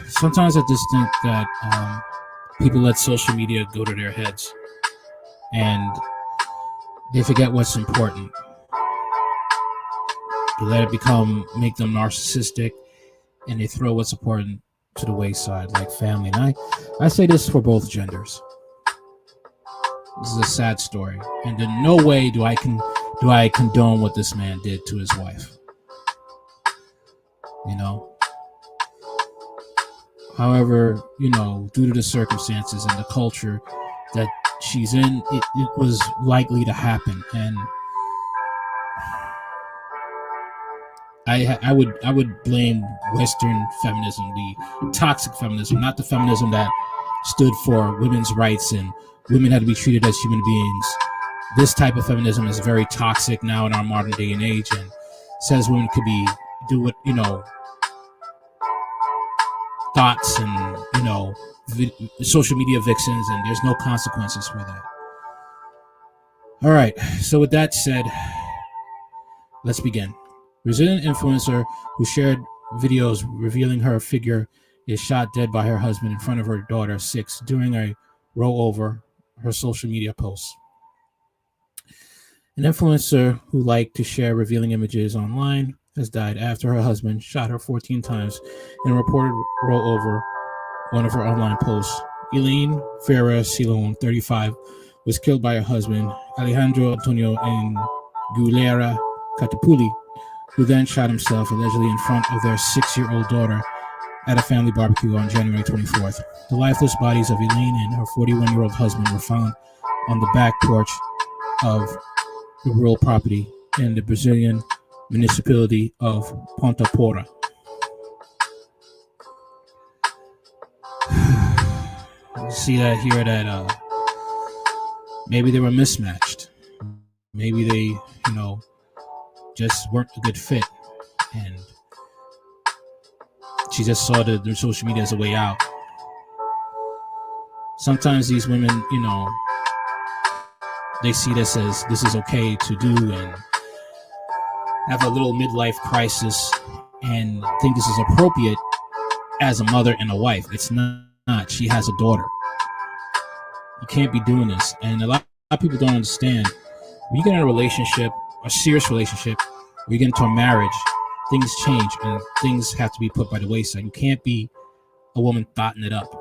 Sometimes I just think that people let social media go to their heads and they forget what's important. They let it make them narcissistic, and they throw what's important to the wayside, like family. And I say this for both genders. This is a sad story, and in no way do I condone what this man did to his wife. You know. However, you know, due to the circumstances and the culture that she's in, it was likely to happen, and I would blame Western feminism, the toxic feminism, not the feminism that stood for women's rights and women had to be treated as human beings. This type of feminism is very toxic now in our modern day and age, and says women could do what, you know, thoughts and, you know, social media vixens, and there's no consequences for that. All right, so with that said, let's begin. Brazilian influencer who shared videos revealing her figure is shot dead by her husband in front of her daughter, 6, during a rollover her social media posts. An influencer who liked to share revealing images online has died after her husband shot her 14 times in a reported rollover one of her online posts. Eliane Ferreira Siolin, 35, was killed by her husband, Alejandro Antonio Aguilera Cantallupi, who then shot himself allegedly in front of their 6-year-old daughter at a family barbecue on January 24th. The lifeless bodies of Eliane and her 41-year-old husband were found on the back porch of the rural property in the Brazilian municipality of Ponta Pora. You see that here, that maybe they were mismatched. Maybe they, you know, just weren't a good fit, and she just saw the social media as a way out. Sometimes these women, you know, they see this as this is okay to do, and have a little midlife crisis and think this is appropriate as a mother and a wife. It's not. She has a daughter. You can't be doing this. And a lot of people don't understand. When you get in a relationship, a serious relationship, or you get into a marriage, things change and things have to be put by the wayside. You can't be a woman thotting it up,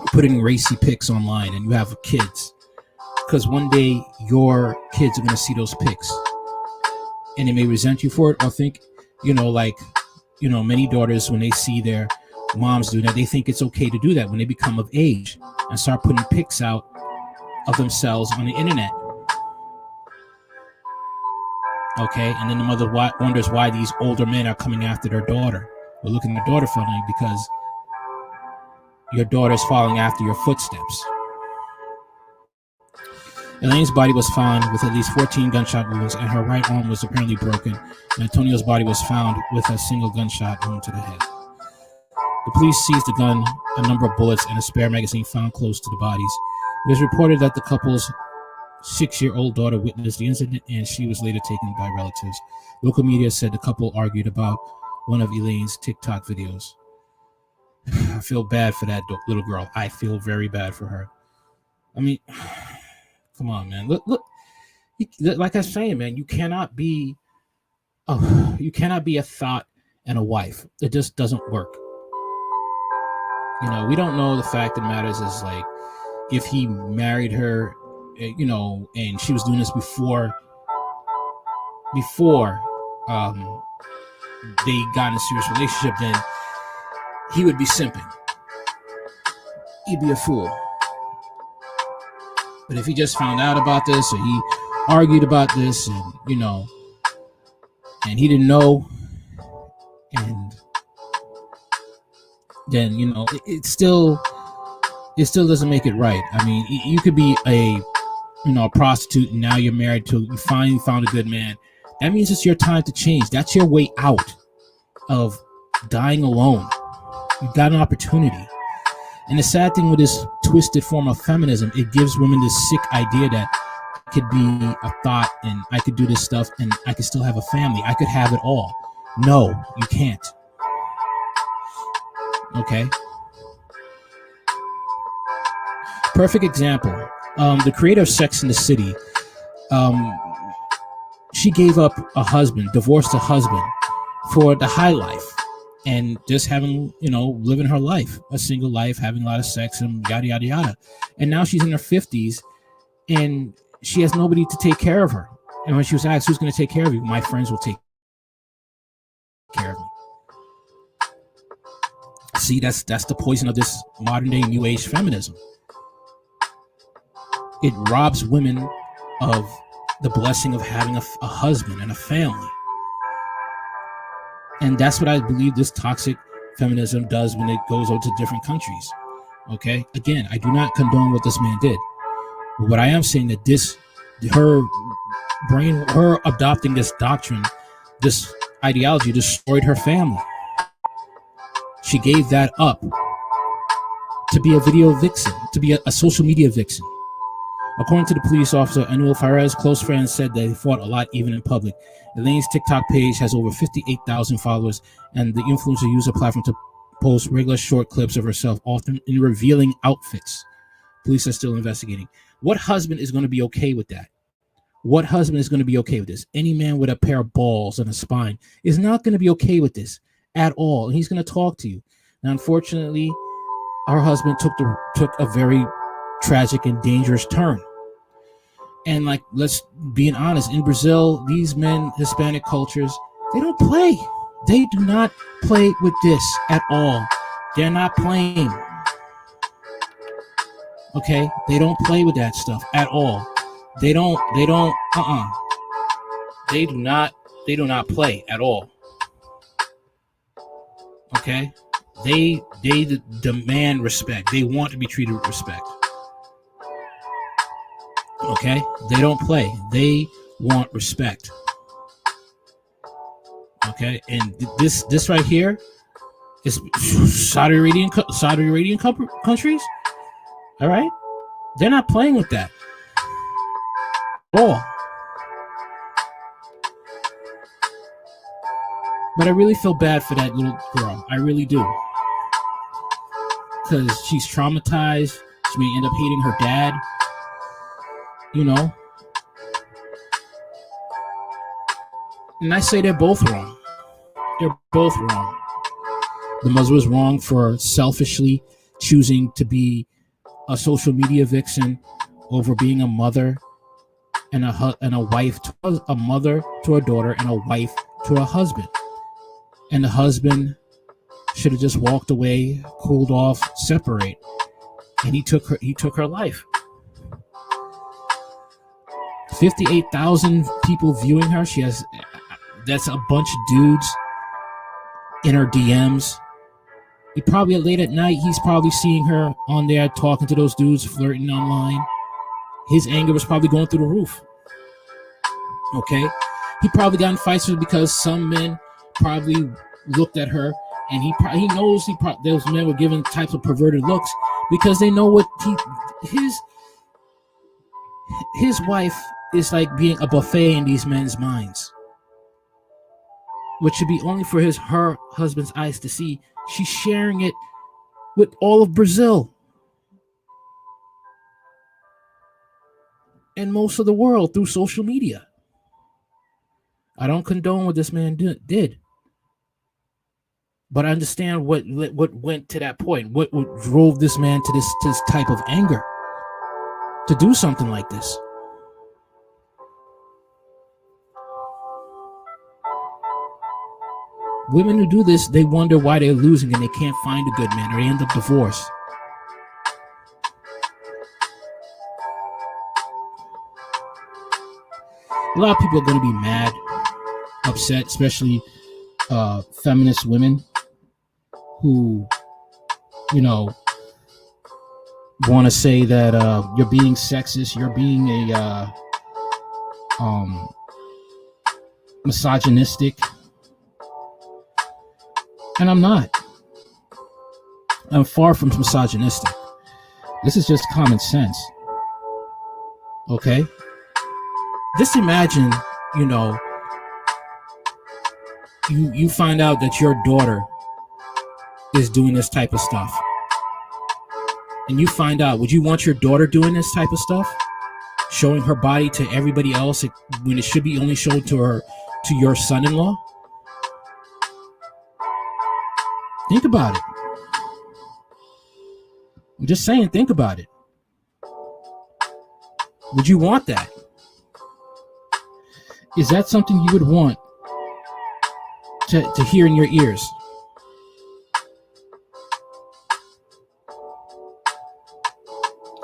putting racy pics online, and you have kids. Because one day your kids are going to see those pics, and they may resent you for it, or think, you know, like, you know, many daughters, when they see their moms do that, they think it's okay to do that when they become of age and start putting pics out of themselves on the internet. Okay, and then the mother wonders why these older men are coming after their daughter, or looking at their daughter funny, because your daughter's following after your footsteps. Elaine's body was found with at least 14 gunshot wounds, and her right arm was apparently broken. And Antonio's body was found with a single gunshot wound to the head. The police seized the gun, a number of bullets, and a spare magazine found close to the bodies. It was reported that the couple's 6-year-old daughter witnessed the incident, and she was later taken by relatives. Local media said the couple argued about one of Elaine's TikTok videos. I feel bad for that little girl. I feel very bad for her. I mean, come on, man. Look. Like I was saying, man, you cannot be a thought and a wife. It just doesn't work. You know, we don't know. The fact that matters is, like, if he married her, you know, and she was doing this before they got in a serious relationship, then he would be simping. He'd be a fool. But if he just found out about this, or he argued about this, and, you know, and he didn't know, and then, you know, it still doesn't make it right. I mean, you could be a prostitute, and now you're married to, you finally found a good man. That means it's your time to change. That's your way out of dying alone. You've got an opportunity. And the sad thing with this twisted form of feminism, it gives women this sick idea that, could be a thought and I could do this stuff and I could still have a family. I could have it all. No, you can't. Okay. Perfect example. The creator of Sex and the City, she gave up a husband, divorced a husband for the high life and just having, living her life, a single life, having a lot of sex and yada, yada, yada. And now she's in her 50s and she has nobody to take care of her. And when she was asked, who's going to take care of you? My friends will take care of me. See, that's the poison of this modern day new age feminism. It robs women of the blessing of having a husband and a family. And that's what I believe this toxic feminism does when it goes out to different countries. Okay? Again, I do not condone what this man did. But what I am saying that her adopting this doctrine, this ideology destroyed her family. She gave that up to be a video vixen, to be a social media vixen. According to the police officer, Eliane Ferreira's close friends said they fought a lot even in public. Elaine's TikTok page has over 58,000 followers, and the influencer used her platform to post regular short clips of herself, often in revealing outfits. Police are still investigating. What husband is going to be okay with that? What husband is going to be okay with this? Any man with a pair of balls and a spine is not going to be okay with this at all. And he's going to talk to you. Now, unfortunately, our husband took a very tragic and dangerous turn. And let's be honest, in Brazil, these men, Hispanic cultures, they don't play. They do not play with this at all. They're not playing. Okay? They don't play with that stuff at all. They do not play at all. Okay? They demand respect. They want to be treated with respect. Okay? They don't play. They want respect. Okay? And this right here is Saudi Arabian countries. All right? They're not playing with that at all. But I really feel bad for that little girl. I really do. Because she's traumatized. She may end up hating her dad. And I say they're both wrong. They're both wrong. The mother was wrong for selfishly choosing to be a social media vixen over being a mother and a wife, a mother to her daughter and a wife to her husband. And the husband should have just walked away, cooled off, separate. And he took her life. 58,000 people viewing her. That's a bunch of dudes in her DMs. He probably late at night, he's probably seeing her on there talking to those dudes, flirting online. His anger was probably going through the roof. Okay? He probably got in fights with her because some men probably looked at her, and he knows those men were giving types of perverted looks because they know what his wife is like being a buffet in these men's minds, which should be only for her husband's eyes to see. She's sharing it with all of Brazil and most of the world through social media. I don't condone what this man did, but I understand what went to that point. What drove this man to this type of anger to do something like this. Women who do this, they wonder why they're losing and they can't find a good man, or they end up divorced. A lot of people are going to be mad, upset, especially feminist women who, want to say that you're being sexist, you're being a misogynistic. And I'm not. I'm far from misogynistic. This is just common sense. Okay? Just imagine, you find out that your daughter is doing this type of stuff. And you find out, would you want your daughter doing this type of stuff? Showing her body to everybody else when it should be only shown to your son-in-law? Think about it. I'm just saying, think about it. Would you want that? Is that something you would want to hear in your ears?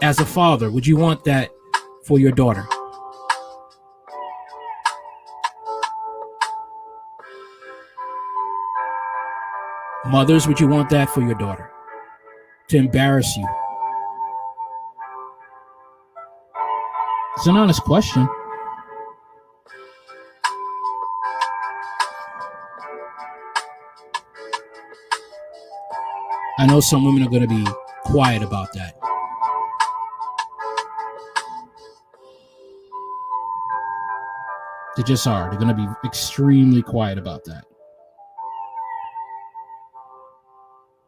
As a father, would you want that for your daughter? Mothers, would you want that for your daughter? To embarrass you? It's an honest question. I know some women are going to be quiet about that. They just are. They're going to be extremely quiet about that.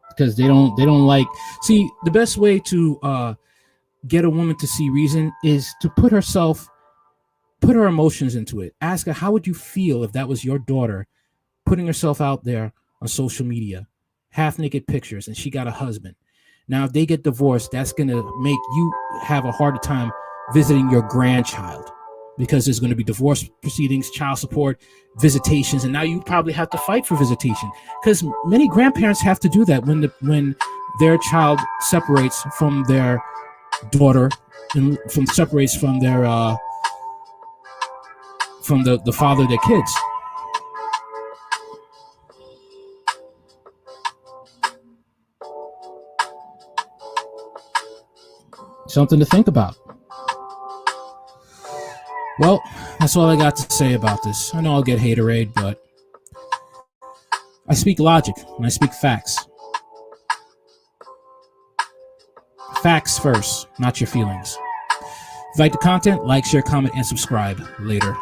Because they don't like. See, the best way to get a woman to see reason is to put her emotions into it. Ask her, how would you feel if that was your daughter putting herself out there on social media, half naked pictures, and she got a husband? Now, if they get divorced, that's going to make you have a harder time visiting your grandchild, because there's going to be divorce proceedings, child support, visitations, and now you probably have to fight for visitation, because many grandparents have to do that when their child separates from their daughter and separates from their from the father of their kids. Something to think about. Well, that's all I got to say about this. I know I'll get haterade, but I speak logic and I speak facts. Facts first, not your feelings. If you like the content, like, share, comment, and subscribe. Later.